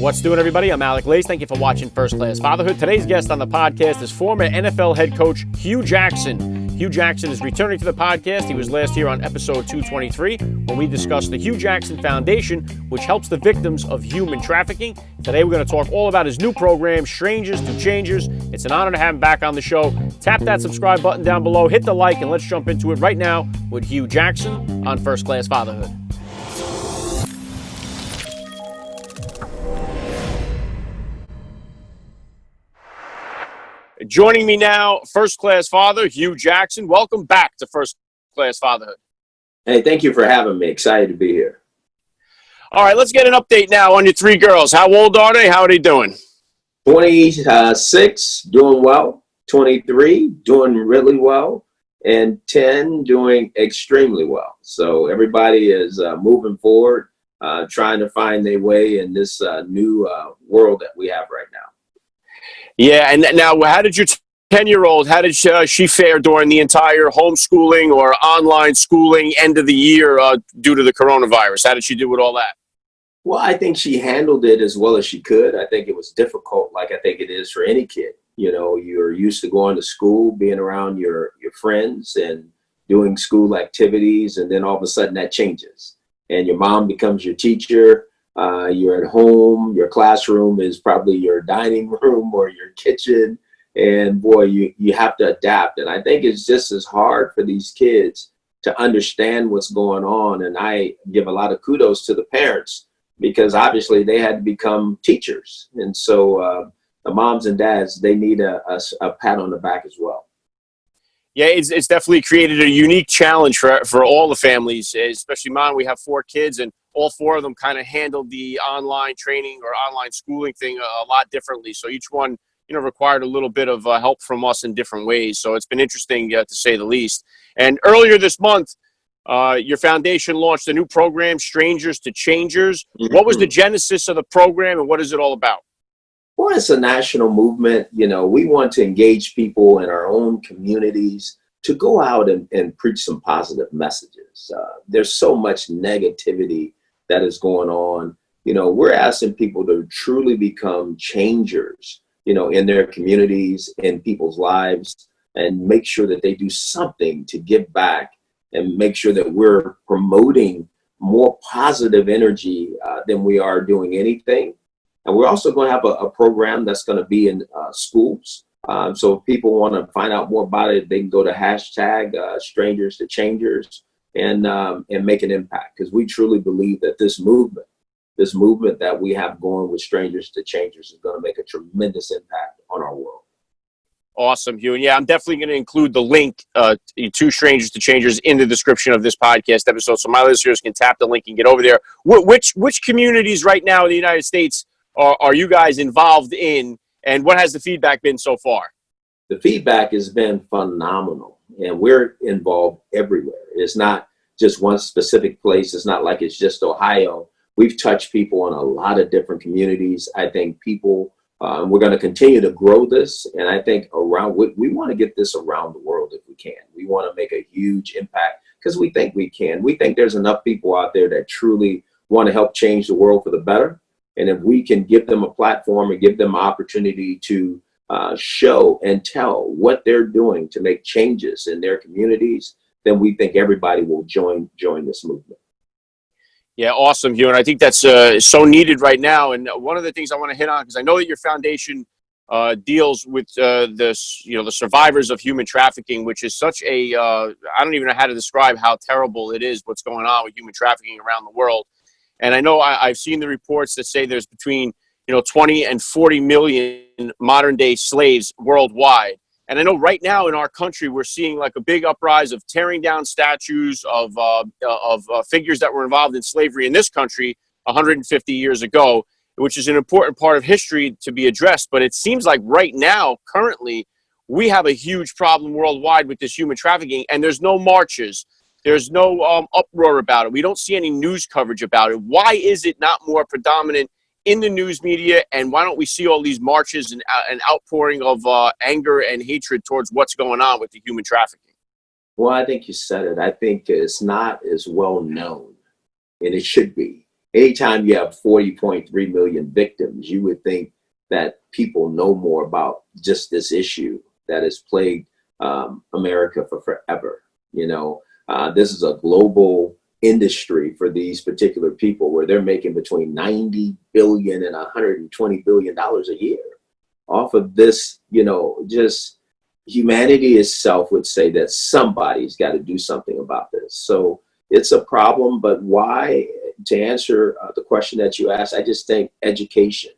What's doing, everybody? I'm Alec. Thank you for watching First Class Fatherhood. Today's guest on the podcast is former NFL head coach HUE Jackson. HUE Jackson is returning to the podcast. He was last here on episode 223 when we discussed the HUE Jackson Foundation, which helps the victims of human trafficking. Today, we're going to talk all about his new program, Stranger2Changers. It's an honor to have him back on the show. Tap that subscribe button down below, hit the like, and let's jump into it right now with HUE Jackson on First Class Fatherhood. Joining me now, First Class Father, HUE Jackson. Welcome back to First Class Fatherhood. Hey, thank you for having me. Excited to be here. All right, let's get an update now on your three girls. How old are they? How are they doing? 26, doing well. 23, doing really well. And 10, doing extremely well. So everybody is moving forward, trying to find their way in this new world that we have right now. Yeah, and now how did your 10-year-old, how did she fare during the entire homeschooling or online schooling end of the year due to the coronavirus? How did she do with all that? Well, I think she handled it as well as she could. I think it was difficult, like I think it is for any kid. You know, you're used to going to school, being around your friends and doing school activities, and then all of a sudden that changes. And your mom becomes your teacher. You're at home, your classroom is probably your dining room or your kitchen. And boy, you have to adapt. And I think it's just as hard for these kids to understand what's going on. And I give a lot of kudos to the parents because obviously they had to become teachers. And so the moms and dads, they need a pat on the back as well. Yeah, it's definitely created a unique challenge for all the families, especially mine. We have 4 kids, and all 4 of them kind of handled the online training or online schooling thing a lot differently. So each one, required a little bit of help from us in different ways. So it's been interesting to say the least. And earlier this month, your foundation launched a new program, Stranger2Changers. Mm-hmm. What was the genesis of the program, and what is it all about? Well, it's a national movement. We want to engage people in our own communities to go out and preach some positive messages. There's so much negativity that is going on. We're asking people to truly become changers, in their communities, in people's lives, and make sure that they do something to give back and make sure that we're promoting more positive energy than we are doing anything. And we're also going to have a program that's going to be in schools. So if people want to find out more about it, they can go to hashtag Stranger2Changers and make an impact. Because we truly believe that this movement that we have going with Stranger2Changers is going to make a tremendous impact on our world. Awesome, HUE. And yeah, I'm definitely going to include the link to Stranger2Changers in the description of this podcast episode, so my listeners can tap the link and get over there. Which communities right now in the United States are you guys involved in, and what has the feedback been so far? The feedback has been phenomenal, and we're involved everywhere. It's not just one specific place. It's not like it's just Ohio. We've touched people in a lot of different communities. I think people, we're going to continue to grow this, and I think we want to get this around the world if we can. We want to make a huge impact because we think we can. We think there's enough people out there that truly want to help change the world for the better. And if we can give them a platform and give them an opportunity to show and tell what they're doing to make changes in their communities, then we think everybody will join this movement. Yeah, awesome, HUE. And I think that's so needed right now. And one of the things I want to hit on, because I know that your foundation deals with the survivors of human trafficking, which is such a, I don't even know how to describe how terrible it is, what's going on with human trafficking around the world. And I know I've seen the reports that say there's between 20 and 40 million modern day slaves worldwide. And I know right now in our country we're seeing like a big uprise of tearing down statues of figures that were involved in slavery in this country 150 years ago, which is an important part of history to be addressed. But it seems like right now, currently, we have a huge problem worldwide with this human trafficking, and there's no marches. There's no uproar about it. We don't see any news coverage about it. Why is it not more predominant in the news media, and why don't we see all these marches and an outpouring of anger and hatred towards what's going on with the human trafficking? Well, I think you said it. I think it's not as well known, and it should be. anytime you have 40.3 million victims, you would think that people know more about just this issue that has plagued America for forever. This is a global industry for these particular people where they're making between 90 billion and 120 billion dollars a year off of this. Just humanity itself would say that somebody's got to do something about this. So it's a problem, but why? To answer the question that you asked, I just think education,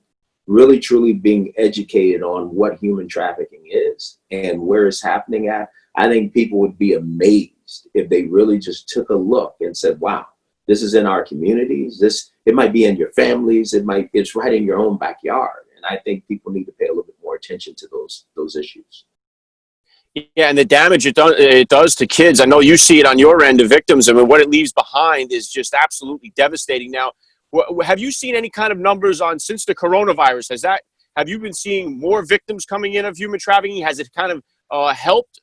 really truly being educated on what human trafficking is and where it's happening at. I think people would be amazed if they really just took a look and said, wow, this is in our communities. It might be in your families. It's right in your own backyard. And I think people need to pay a little bit more attention to those issues. Yeah, and the damage it does to kids. I know you see it on your end of victims. I mean, what it leaves behind is just absolutely devastating. Now, have you seen any kind of numbers on, since the coronavirus? Have you been seeing more victims coming in of human trafficking? Has it kind of helped,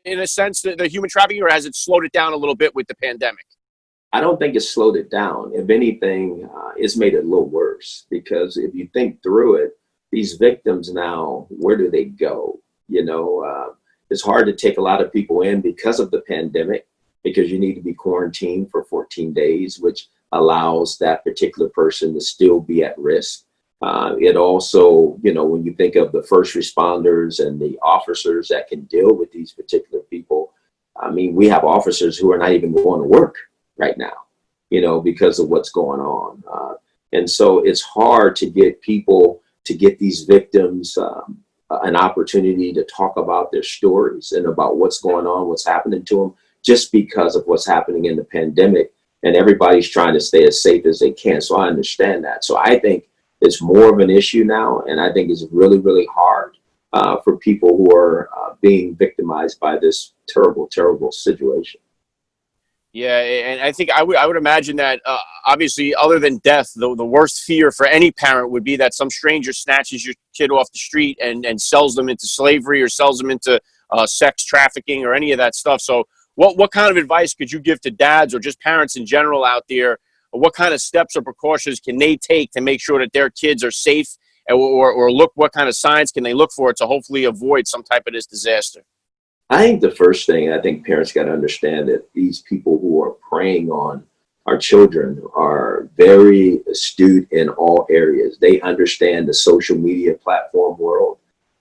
in a sense, the human trafficking, or has it slowed it down a little bit with the pandemic? I don't think it's slowed it down. If anything, it's made it a little worse, because if you think through it, these victims now, where do they go? It's hard to take a lot of people in because of the pandemic, because you need to be quarantined for 14 days, which allows that particular person to still be at risk. It also, when you think of the first responders and the officers that can deal with these particular people, I mean, we have officers who are not even going to work right now, because of what's going on. And so it's hard to get these victims an opportunity to talk about their stories and about what's going on, what's happening to them, just because of what's happening in the pandemic. And everybody's trying to stay as safe as they can. So I understand that. So I think it's more of an issue now. And I think it's really, really hard for people who are being victimized by this terrible, terrible situation. Yeah, and I think I would imagine that obviously, other than death, the worst fear for any parent would be that some stranger snatches your kid off the street and sells them into slavery, or sells them into sex trafficking, or any of that stuff. So what kind of advice could you give to dads, or just parents in general out there? What kind of steps or precautions can they take to make sure that their kids are safe, or look, what kind of signs can they look for to hopefully avoid some type of this disaster? I think the first thing, I think parents got to understand that these people who are preying on our children are very astute in all areas. They understand the social media platform world.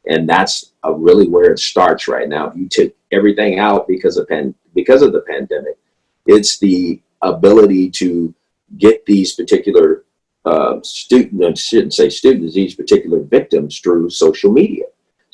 And that's really where it starts right now. If you took everything out because of the pandemic, it's the ability to get these particular these particular victims through social media.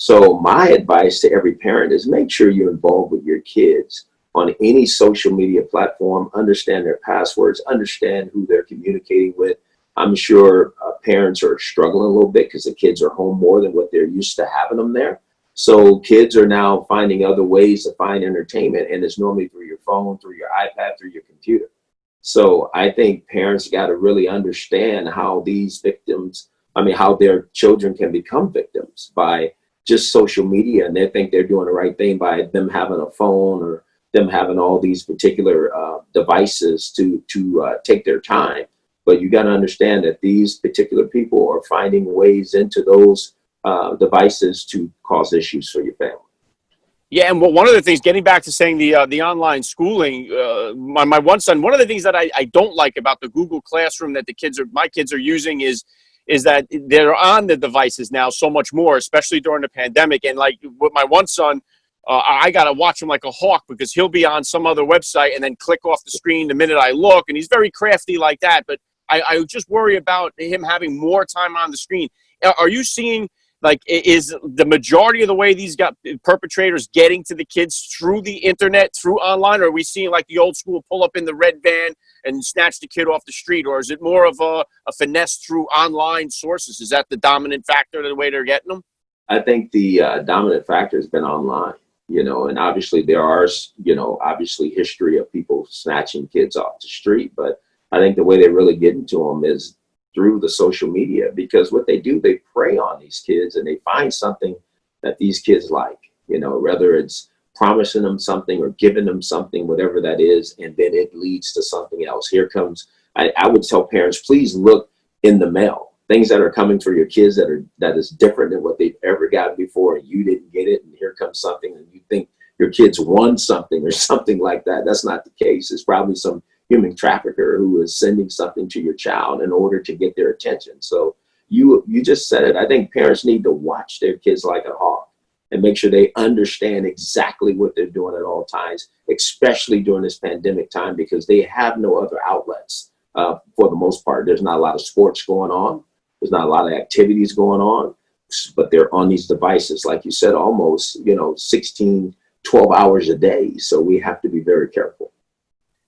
So my advice to every parent is make sure you're involved with your kids on any social media platform, understand their passwords, understand who they're communicating with. I'm sure parents are struggling a little bit because the kids are home more than what they're used to having them there. So kids are now finding other ways to find entertainment, and it's normally through your phone, through your iPad, through your computer. So I think parents got to really understand how how their children can become victims by just social media, and they think they're doing the right thing by them having a phone or them having all these particular devices to take their time. But you got to understand that these particular people are finding ways into those devices to cause issues for your family. Yeah, and one of the things, getting back to saying the online schooling, my one son, one of the things that I don't like about the Google Classroom that my kids are using is that they're on the devices now so much more, especially during the pandemic. And like with my one son, I got to watch him like a hawk, because he'll be on some other website and then click off the screen the minute I look. And he's very crafty like that. But I just worry about him having more time on the screen. Are you seeing, like, is the majority of the way these perpetrators getting to the kids through the internet, through online? Or are we seeing like the old school pull up in the red van and snatch the kid off the street? Or is it more of a finesse through online sources? Is that the dominant factor, the way they're getting them? I think the dominant factor has been online, and obviously there are, obviously history of people snatching kids off the street. But I think the way they really get into them is through the social media, because what they do, they prey on these kids and they find something that these kids like, whether it's promising them something or giving them something, whatever that is, and then it leads to something else. Here comes I would tell parents, please look in the mail, things that are coming for your kids that is different than what they've ever gotten before, and you didn't get it, and here comes something, and you think your kids won something or something like that. That's not the case. It's probably some human trafficker who is sending something to your child in order to get their attention. So you just said it. I think parents need to watch their kids like a hawk and make sure they understand exactly what they're doing at all times, especially during this pandemic time, because they have no other outlets. For the most part, there's not a lot of sports going on. There's not a lot of activities going on, but they're on these devices, like you said, almost, 16, 12 hours a day. So we have to be very careful.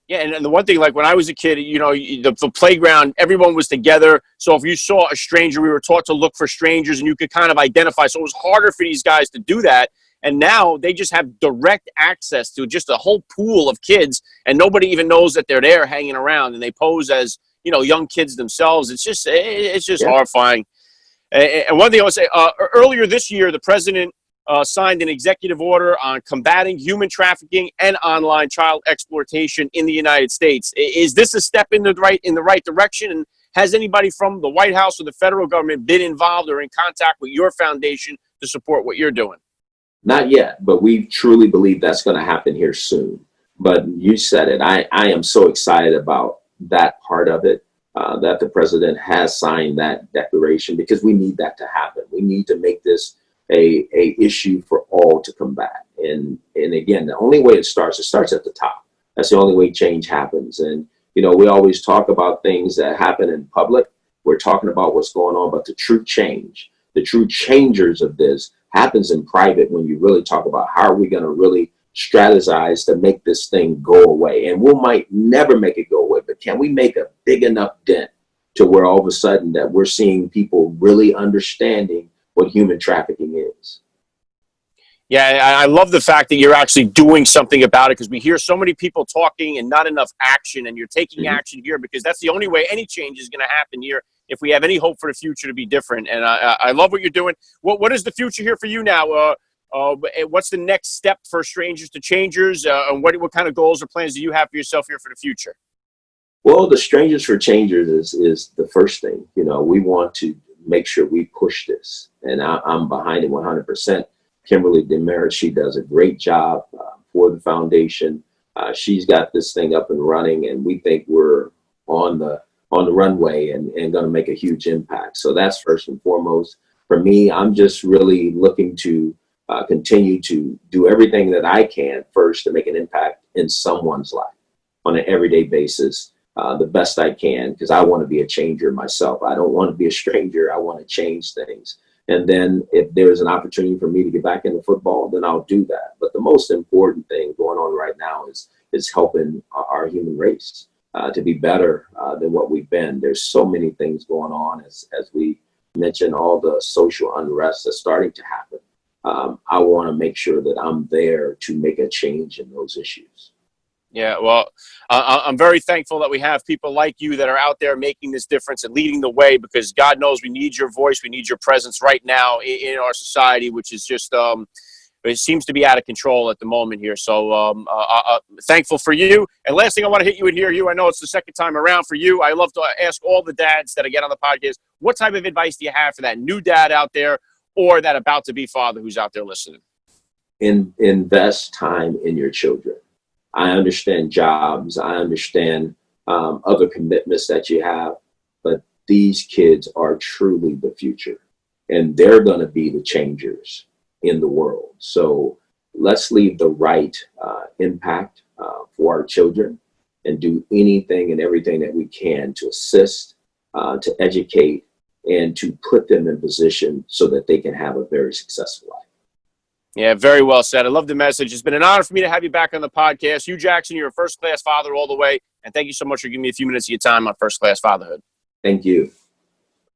Yeah, and the one thing, like when I was a kid, the playground, everyone was together. So if you saw a stranger, we were taught to look for strangers, and you could kind of identify. So it was harder for these guys to do that. And now they just have direct access to just a whole pool of kids, and nobody even knows that they're there hanging around, and they pose as, young kids themselves. It's just Yeah. horrifying. And one thing I would say, earlier this year, the president signed an executive order on combating human trafficking and online child exploitation in the United States. Is this a step in the right direction? And has anybody from the White House or the federal government been involved or in contact with your foundation to support what you're doing? Not yet, but we truly believe that's going to happen here soon. But you said it. I am so excited about that part of it, that the president has signed that declaration, because we need that to happen. We need to make this a issue for all to combat. And again, the only way it starts at the top. That's the only way change happens. And, we always talk about things that happen in public. We're talking about what's going on, but the true change, the true changers of this happens in private, when you really talk about how are we going to really strategize to make this thing go away. And we might never make it go away, but can we make a big enough dent to where all of a sudden that we're seeing people really understanding what human trafficking is? Yeah, I love the fact that you're actually doing something about it, because we hear so many people talking and not enough action, and you're taking action here, because that's the only way any change is going to happen here if we have any hope for the future to be different. And I love what you're doing. What is the future here for you now? What's the next step for Strangers2Changers? And what kind of goals or plans do you have for yourself here for the future? Well, the Strangers2Changers is the first thing. We want to make sure we push this, and I'm behind it 100%. Kimberly Demerit, she does a great job for the foundation. She's got this thing up and running, and we think we're on the runway and going to make a huge impact. So that's first and foremost. For me, I'm just really looking to continue to do everything that I can first to make an impact in someone's life on an everyday basis, the best I can, because I want to be a changer myself. I don't want to be a stranger. I want to change things. And then if there's an opportunity for me to get back into football, then I'll do that. But the most important thing going on right now is helping our human race to be better than what we've been. There's so many things going on, as we mentioned, all the social unrest that's starting to happen. I want to make sure that I'm there to make a change in those issues. Yeah, well, I'm very thankful that we have people like you that are out there making this difference and leading the way, because God knows we need your voice. We need your presence right now in our society, which is just, it seems to be out of control at the moment here. So thankful for you. And last thing I want to hit you with here, Hugh, I know it's the second time around for you. I love to ask all the dads that I get on the podcast, what type of advice do you have for that new dad out there, or that about to be father who's out there listening? Invest time in your children. I understand jobs. I understand other commitments that you have, but these kids are truly the future, and they're going to be the changers in the world. So let's leave the right impact for our children, and do anything and everything that we can to assist, to educate, and to put them in position so that they can have a very successful life. Yeah, very well said. I love the message. It's been an honor for me to have you back on the podcast. Hugh Jackson, you're a first-class father all the way, and thank you so much for giving me a few minutes of your time on First Class Fatherhood. Thank you.